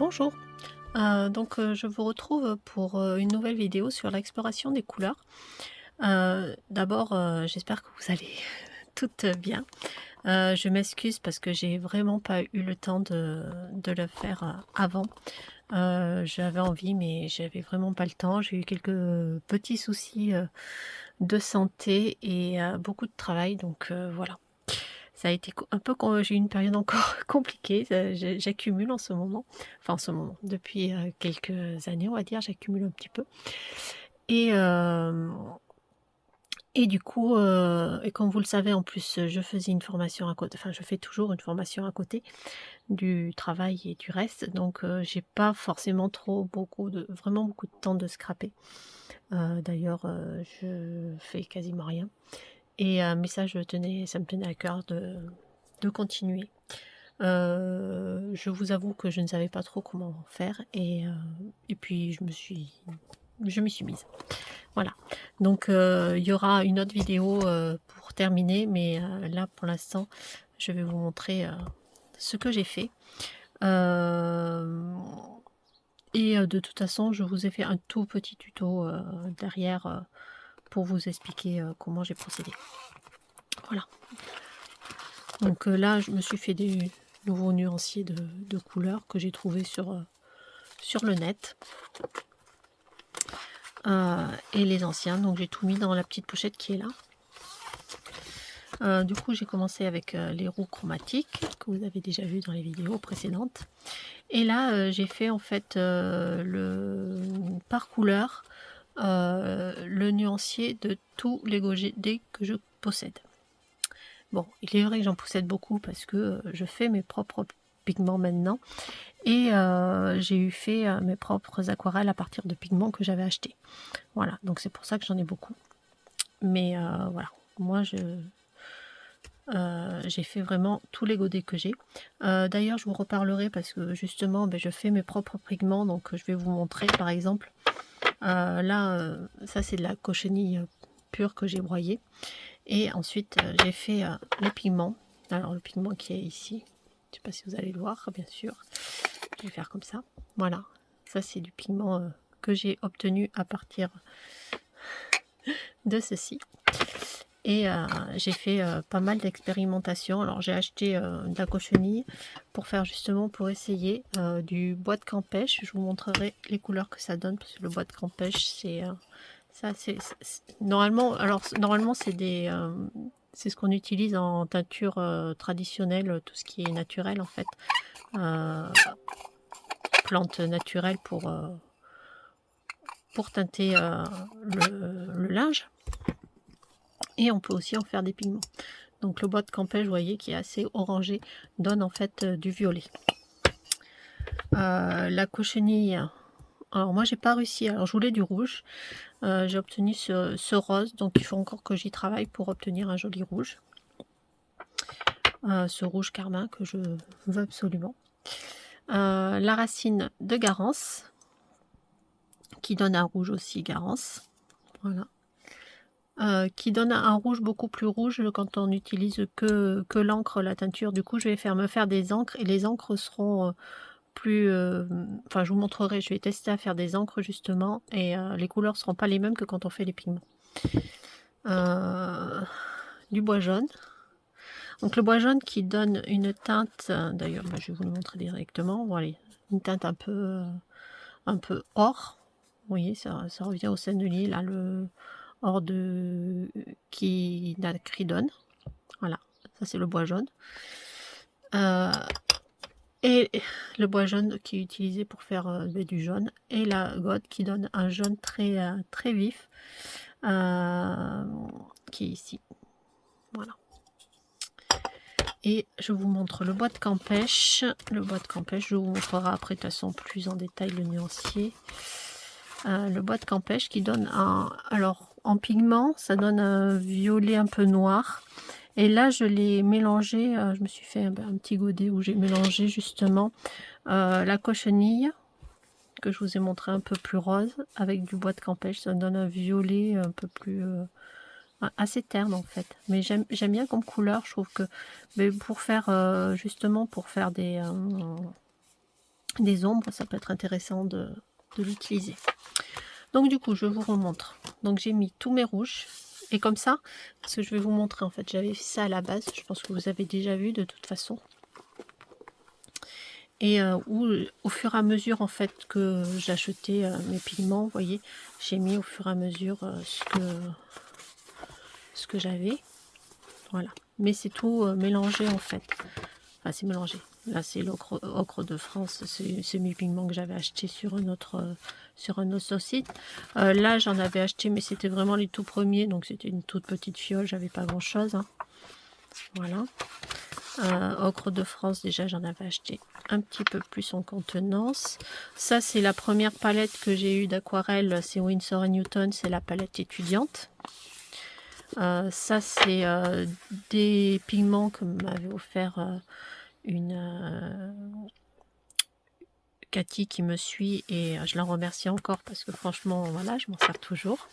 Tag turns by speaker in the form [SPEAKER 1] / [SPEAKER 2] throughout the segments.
[SPEAKER 1] Bonjour, je vous retrouve pour une nouvelle vidéo sur l'exploration des couleurs. D'abord, j'espère que vous allez toutes bien. Je m'excuse parce que j'ai vraiment pas eu le temps de le faire avant. J'avais envie, mais j'avais vraiment pas le temps. J'ai eu quelques petits soucis de santé et beaucoup de travail, voilà. Ça a été un peu quand j'ai eu une période encore compliquée, j'accumule en ce moment, enfin en ce moment, depuis quelques années on va dire, j'accumule un petit peu. Et, euh, et du coup, et comme vous le savez en plus, je faisais une formation à côté, enfin je fais toujours une formation à côté du travail et du reste, j'ai pas forcément vraiment beaucoup de temps de scraper. D'ailleurs, je fais quasiment rien. Mais ça, ça me tenait à cœur de continuer. Je vous avoue que je ne savais pas trop comment faire et puis je m'y suis mise. Voilà. Il y aura une autre vidéo pour terminer, mais là pour l'instant, je vais vous montrer ce que j'ai fait. De toute façon, je vous ai fait un tout petit tuto derrière pour vous expliquer comment j'ai procédé. Voilà. Là, je me suis fait des nouveaux nuanciers de couleurs que j'ai trouvé sur le net. Et les anciens, donc j'ai tout mis dans la petite pochette qui est là. Du coup, j'ai commencé avec les roux chromatiques que vous avez déjà vu dans les vidéos précédentes. Et là, j'ai fait en fait par couleur le nuancier de tous les GD que je possède. Bon, il est vrai que j'en possède beaucoup parce que je fais mes propres pigments maintenant. Et j'ai fait mes propres aquarelles à partir de pigments que j'avais achetés. Voilà, donc c'est pour ça que j'en ai beaucoup. Mais voilà, moi j'ai fait vraiment tous les godets que j'ai. D'ailleurs, je vous reparlerai parce que justement, je fais mes propres pigments. Donc je vais vous montrer par exemple. Là, ça c'est de la cochenille pure que j'ai broyée. Et ensuite, j'ai fait les pigments. Alors le pigment qui est ici, je ne sais pas si vous allez le voir, bien sûr. Je vais faire comme ça. Voilà, ça c'est du pigment que j'ai obtenu à partir de ceci. Et j'ai fait pas mal d'expérimentations. Alors j'ai acheté de la cochenille pour faire justement, pour essayer du bois de Campeche. Je vous montrerai les couleurs que ça donne parce que le bois de Campeche c'est ça c'est normalement c'est ce qu'on utilise en teinture traditionnelle, tout ce qui est naturel en fait, plantes naturelles pour teinter le linge. Et on peut aussi en faire des pigments. Donc le bois de Campeche, vous voyez, qui est assez orangé, donne en fait du violet. La cochenille, alors moi j'ai pas réussi, alors je voulais du rouge, j'ai obtenu ce rose, donc il faut encore que j'y travaille pour obtenir un joli rouge. Ce rouge carmin que je veux absolument. La racine de Garance, qui donne un rouge aussi Garance, voilà. Qui donne un rouge beaucoup plus rouge quand on n'utilise que l'encre, la teinture. Du coup, je vais me faire des encres et les encres seront plus... Enfin, je vous montrerai, je vais tester à faire des encres justement et les couleurs ne seront pas les mêmes que quand on fait les pigments. Du bois jaune. Donc le bois jaune qui donne une teinte, d'ailleurs, je vais vous le montrer directement. Voilà, une teinte un peu or. Vous voyez, ça revient au sennelier, là, le or de qui donne. Voilà, ça c'est le bois jaune. Et le bois jaune qui est utilisé pour faire du jaune. Et la gouache qui donne un jaune très vif, qui est ici. Voilà. Et je vous montre le bois de Campeche. Le bois de Campeche, je vous montrerai après de toute façon plus en détail le nuancier. Le bois de Campeche qui donne alors en pigment, ça donne un violet un peu noir. Et là, je l'ai mélangé, je me suis fait un petit godet où j'ai mélangé justement la cochenille, que je vous ai montré un peu plus rose, avec du bois de Campeche. Ça donne un violet un peu plus... assez terne en fait. Mais j'aime bien comme couleur, je trouve que... Mais pour faire, justement, pour faire des ombres, ça peut être intéressant de l'utiliser. Donc du coup, je vous remontre. Donc j'ai mis tous mes rouges. Et comme ça, parce que je vais vous montrer, en fait, j'avais fait ça à la base. Je pense que vous avez déjà vu de toute façon. Et au fur et à mesure, en fait, que j'achetais mes pigments, vous voyez, j'ai mis au fur et à mesure ce que j'avais. Voilà. Mais c'est tout mélangé, en fait. Enfin, c'est mélangé. Là, c'est l'ocre de France. C'est mes pigments que j'avais acheté sur un autre site. Là, j'en avais acheté, mais c'était vraiment les tout premiers. Donc, c'était une toute petite fiole. J'avais pas grand-chose. Hein. Voilà. Ocre de France, déjà, j'en avais acheté un petit peu plus en contenance. Ça, c'est la première palette que j'ai eue d'aquarelle. C'est Winsor & Newton. C'est la palette étudiante. Ça, c'est des pigments que m'avait offert Cathy qui me suit, et je la remercie encore parce que franchement, voilà, je m'en sers toujours.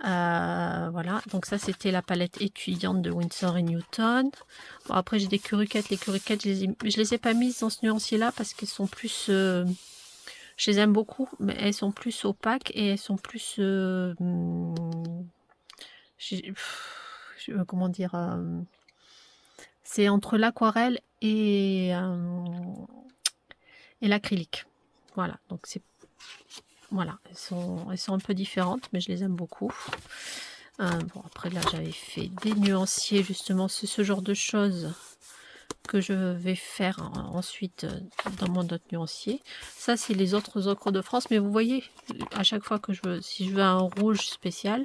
[SPEAKER 1] Voilà, donc ça c'était la palette étudiante de Winsor & Newton. Bon, après j'ai des curuquettes. Les curuquettes, je les ai pas mises dans ce nuancier là parce qu'elles sont plus... je les aime beaucoup, mais elles sont plus opaques et elles sont plus... comment dire, c'est entre l'aquarelle et l'acrylique. Voilà, donc c'est... Voilà, elles sont un peu différentes, mais je les aime beaucoup. Bon, après là, j'avais fait des nuanciers, justement, c'est ce genre de choses que je vais faire ensuite dans mon autre nuancier. Ça, c'est les autres ocres de France, mais vous voyez, à chaque fois que si je veux un rouge spécial,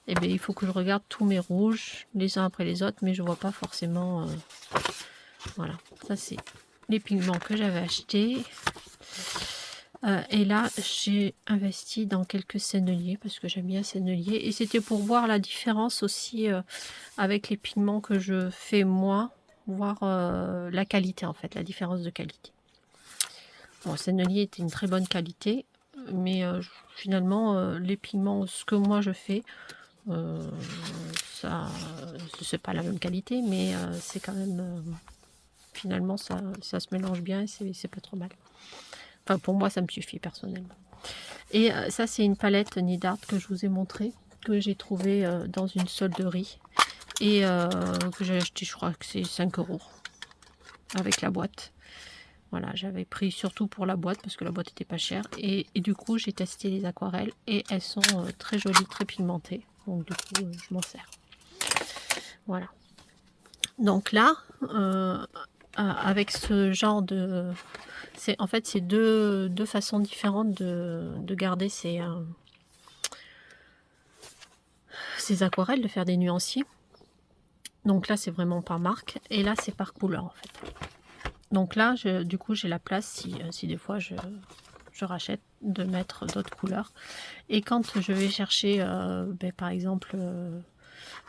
[SPEAKER 1] eh bien, il faut que je regarde tous mes rouges, les uns après les autres, mais je vois pas forcément... voilà, ça c'est les pigments que j'avais achetés. Et là, j'ai investi dans quelques senneliers parce que j'aime bien sennelier. Et c'était pour voir la différence aussi avec les pigments que je fais moi, voir la qualité en fait, la différence de qualité. Bon, sennelier était une très bonne qualité, mais finalement, les pigments, ce que moi je fais, ça, c'est pas la même qualité, mais c'est quand même, finalement, ça se mélange bien et c'est pas trop mal. Enfin, pour moi, ça me suffit personnellement. Et ça, c'est une palette Nid Art que je vous ai montré, que j'ai trouvé dans une solderie et que j'ai acheté, je crois que c'est 5 € avec la boîte. Voilà, j'avais pris surtout pour la boîte parce que la boîte était pas chère. Et du coup, j'ai testé les aquarelles et elles sont très jolies, très pigmentées. Donc, du coup, je m'en sers. Voilà. Donc là, avec ce genre de... En fait, c'est deux façons différentes de garder ces aquarelles, de faire des nuanciers. Donc là, c'est vraiment par marque. Et là, c'est par couleur, en fait. Donc là, du coup, j'ai la place, si des fois je rachète, de mettre d'autres couleurs. Et quand je vais chercher, par exemple,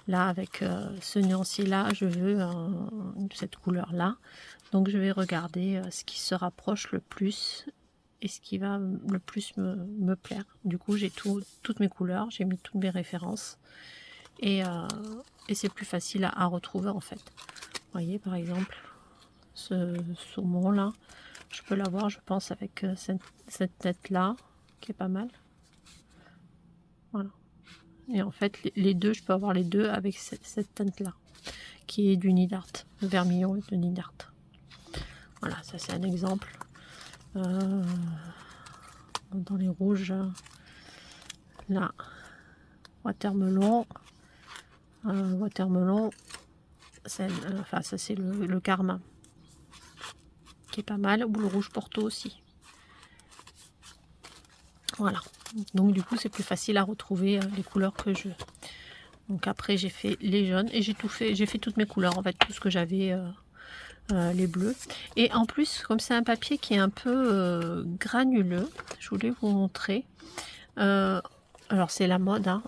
[SPEAKER 1] là, avec ce nuancier-là, je veux cette couleur-là. Donc je vais regarder ce qui se rapproche le plus et ce qui va le plus me plaire. Du coup, j'ai toutes mes couleurs, j'ai mis toutes mes références. Et c'est plus facile à retrouver, en fait. Vous voyez, par exemple, ce saumon là, je peux l'avoir, je pense, avec cette tête là qui est pas mal. Voilà. Et en fait, les deux, je peux avoir les deux avec cette teinte là qui est du Nid Art, le vermillon de Nid Art. Voilà, ça c'est un exemple. Dans les rouges, là, watermelon, enfin ça c'est le karma qui est pas mal, ou le rouge porto aussi. Voilà, donc du coup c'est plus facile à retrouver les couleurs que je veux. Donc après j'ai fait les jaunes et j'ai fait toutes mes couleurs, en fait, tout ce que j'avais, les bleus. Et en plus, comme c'est un papier qui est un peu granuleux, je voulais vous montrer. Alors c'est la mode, hein.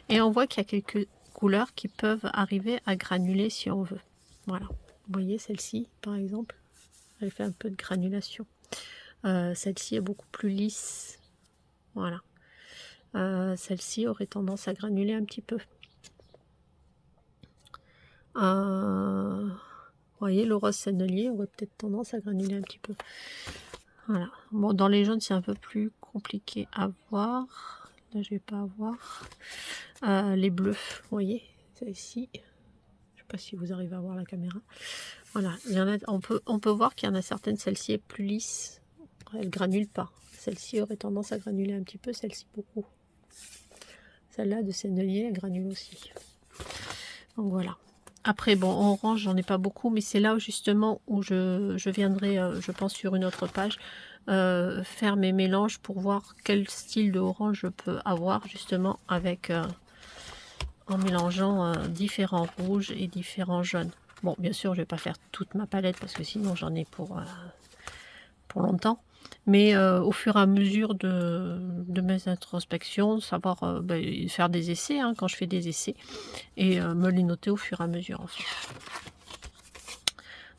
[SPEAKER 1] Et on voit qu'il y a quelques couleurs qui peuvent arriver à granuler si on veut. Voilà, vous voyez celle-ci par exemple, elle fait un peu de granulation. Celle-ci est beaucoup plus lisse. Voilà. Celle-ci aurait tendance à granuler un petit peu. voyez, le rose sennelier aurait peut-être tendance à granuler un petit peu. Voilà. Bon, dans les jaunes, c'est un peu plus compliqué à voir. Là, je vais pas avoir. Les bleus, vous voyez, celle-ci. Je sais pas si vous arrivez à voir la caméra. Voilà, il y en a, on peut voir qu'il y en a certaines, celle-ci est plus lisse. Elle granule pas. Celle-ci aurait tendance à granuler un petit peu, celle-ci beaucoup. Celle-là de sennelier, elle granule aussi. Donc voilà. Après, bon, en orange, j'en ai pas beaucoup, mais c'est là où, justement où je viendrai, je pense, sur une autre page, faire mes mélanges pour voir quel style de orange je peux avoir, justement, avec en mélangeant différents rouges et différents jaunes. Bon, bien sûr, je vais pas faire toute ma palette parce que sinon j'en ai pour longtemps. Mais au fur et à mesure de mes introspections, savoir faire des essais, hein, quand je fais des essais, et me les noter au fur et à mesure en fait.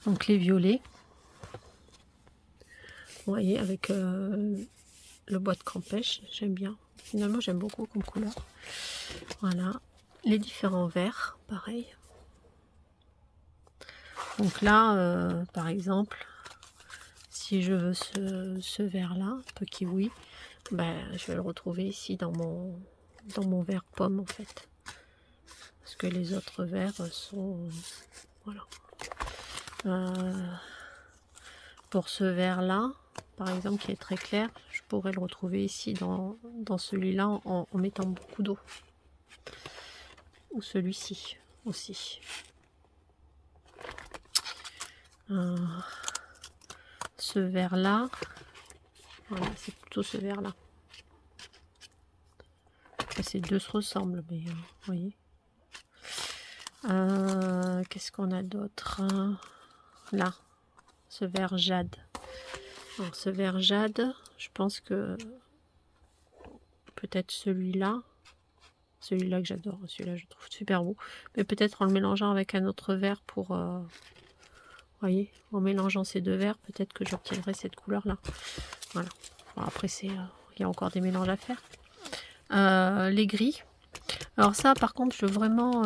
[SPEAKER 1] Donc les violets, vous voyez, avec le bois de Campèche, j'aime bien. Finalement, j'aime beaucoup comme couleur. Voilà, les différents verts, pareil. Donc là, par exemple, si je veux ce vert-là, un peu kiwi, ben, je vais le retrouver ici dans mon vert pomme en fait. Parce que les autres verts sont... Voilà. Pour ce vert-là, par exemple, qui est très clair, je pourrais le retrouver ici dans celui-là en mettant beaucoup d'eau. Ou celui-ci aussi. Ce vert-là, voilà, c'est plutôt ce vert-là. Ces deux se ressemblent, mais vous voyez. Qu'est-ce qu'on a d'autre? Là, ce vert jade. Alors, ce vert jade, je pense que peut-être celui-là que j'adore, celui-là je trouve super beau, mais peut-être en le mélangeant avec un autre vert pour, voyez, en mélangeant ces deux verts, peut-être que j'obtiendrai cette couleur-là. Voilà. Bon, après, il y a encore des mélanges à faire. Les gris. Alors ça, par contre, je veux vraiment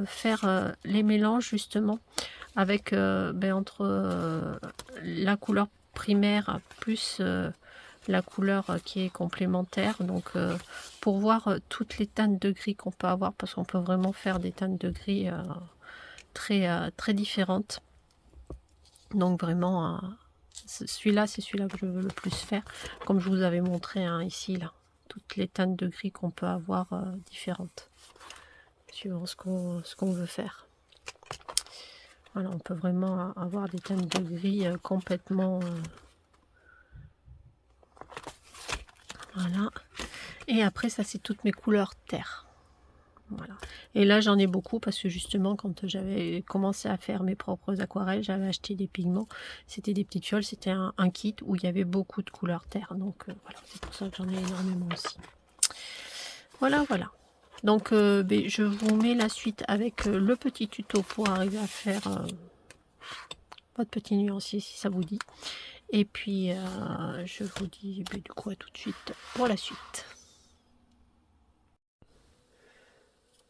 [SPEAKER 1] faire les mélanges justement avec entre la couleur primaire plus la couleur qui est complémentaire. Donc pour voir toutes les teintes de gris qu'on peut avoir, parce qu'on peut vraiment faire des teintes de gris très différentes. Donc vraiment, celui-là, c'est celui-là que je veux le plus faire, comme je vous avais montré hein, ici, là. Toutes les teintes de gris qu'on peut avoir différentes, suivant ce qu'on veut faire. Voilà, on peut vraiment avoir des teintes de gris complètement... voilà. Et après, ça, c'est toutes mes couleurs terre. Voilà. Et là, j'en ai beaucoup parce que justement, quand j'avais commencé à faire mes propres aquarelles, j'avais acheté des pigments. C'était des petites fioles, c'était un kit où il y avait beaucoup de couleurs terre. Donc voilà, c'est pour ça que j'en ai énormément aussi. Voilà, voilà. Donc je vous mets la suite avec le petit tuto pour arriver à faire votre petit nuancier si ça vous dit. Et puis je vous dis du coup à tout de suite pour la suite.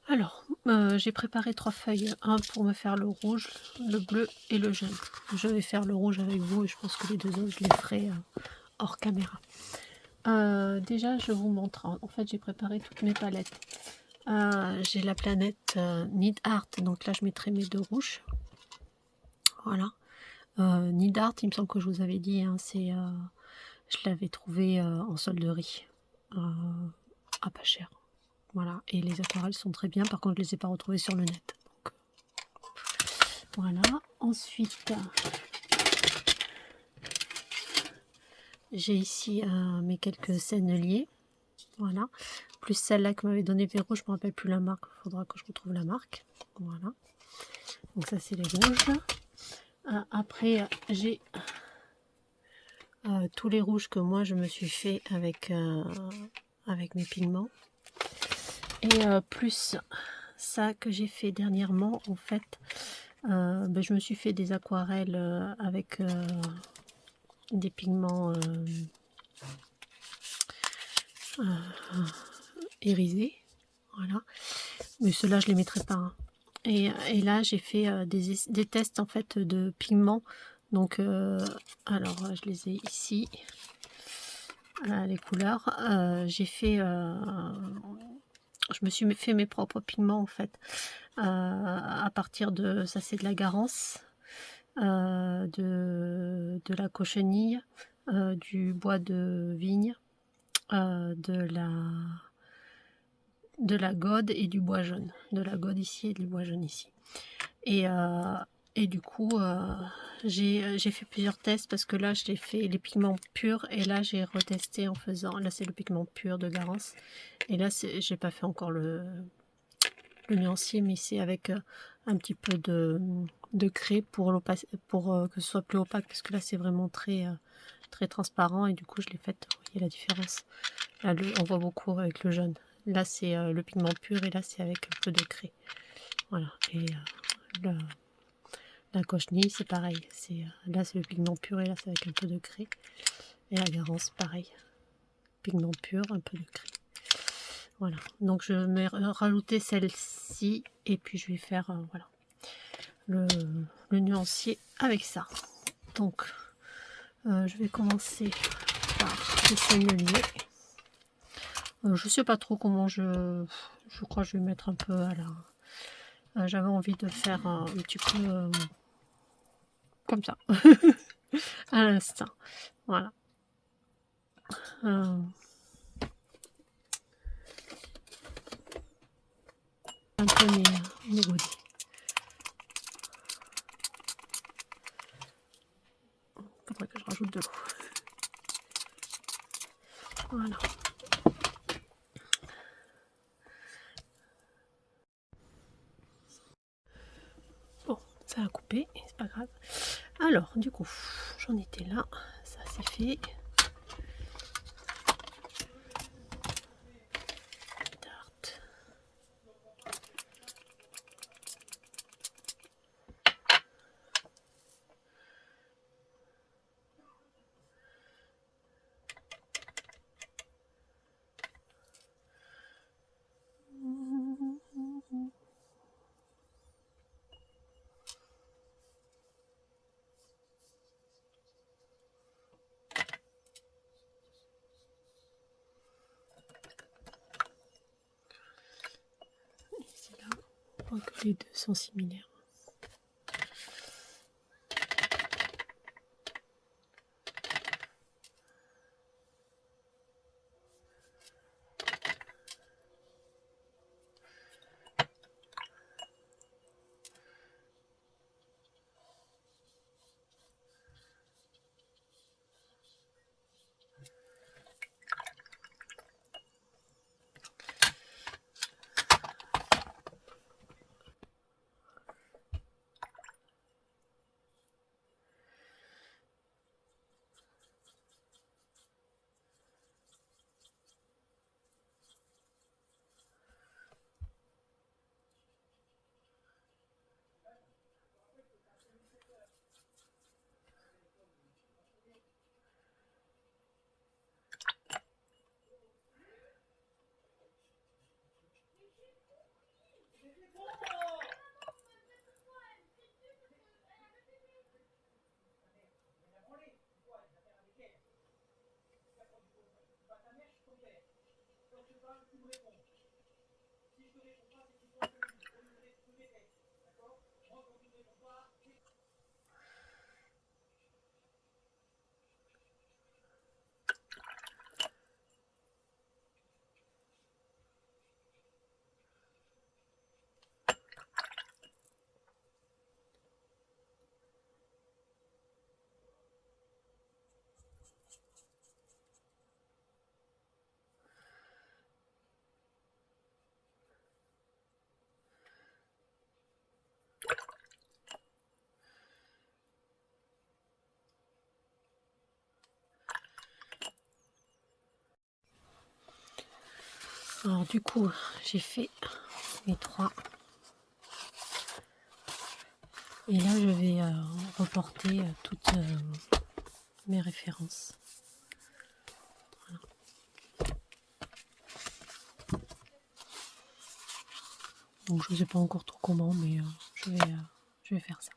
[SPEAKER 1] Alors, j'ai préparé 3 feuilles, un pour me faire le rouge, le bleu et le jaune. Je vais faire le rouge avec vous et je pense que les deux autres, je les ferai hors caméra. Déjà, je vous montre. En fait, j'ai préparé toutes mes palettes. J'ai la planète Need Art, donc là, je mettrai mes deux rouges. Voilà. Need Art, il me semble que je vous avais dit, hein, je l'avais trouvé en solderie, à pas cher. Voilà, et les aquarelles sont très bien, par contre je ne les ai pas retrouvées sur le net. Donc, voilà, ensuite j'ai ici mes quelques senneliers, voilà, plus celle-là que m'avait donné Véro, je ne me rappelle plus la marque, il faudra que je retrouve la marque. Voilà, donc ça c'est les rouges. Après j'ai tous les rouges que moi je me suis fait avec mes pigments. Et plus ça que j'ai fait dernièrement, en fait, je me suis fait des aquarelles avec des pigments irisés. Voilà. Mais ceux-là, je les mettrai pas. Hein. Et là, j'ai fait des tests en fait de pigments. Donc, alors, je les ai ici, les couleurs. J'ai fait, je me suis fait mes propres pigments en fait, à partir de, ça c'est de la Garance, de la cochenille, du bois de vigne, de la gode et du bois jaune. De la gode ici et du bois jaune ici. Et du coup, j'ai fait plusieurs tests parce que là, j'ai fait les pigments purs et là, j'ai retesté en faisant. Là, c'est le pigment pur de Garance. Et là, j'ai pas fait encore le nuancier, mais c'est avec un petit peu de craie pour que ce soit plus opaque parce que là, c'est vraiment très transparent et du coup, je l'ai fait. Vous voyez la différence. Là, on voit beaucoup avec le jaune. Là, c'est le pigment pur et là, c'est avec un peu de craie. Voilà. Et la cochenille, c'est pareil. Là, c'est le pigment pur et là, c'est avec un peu de craie. Et la Garance, pareil. Pigment pur, un peu de craie. Voilà. Donc, je vais rajouter celle-ci et puis je vais faire voilà, le nuancier avec ça. Donc, je vais commencer par le sennelier. Je sais pas trop comment je crois que je vais mettre un peu à la. J'avais envie de faire un petit peu comme ça, à l'instant. Voilà. Un peu mes goodies. Faudrait que je rajoute de l'eau. Voilà. Bon, ça a coupé, c'est pas grave. Alors, du coup, j'en étais là. Ça c'est fait. Tarte. Ici là, on voit que les deux sont similaires. Alors du coup, j'ai fait mes trois. Et là, je vais reporter toutes mes références. Voilà. Donc je sais pas encore trop comment, mais je vais faire ça.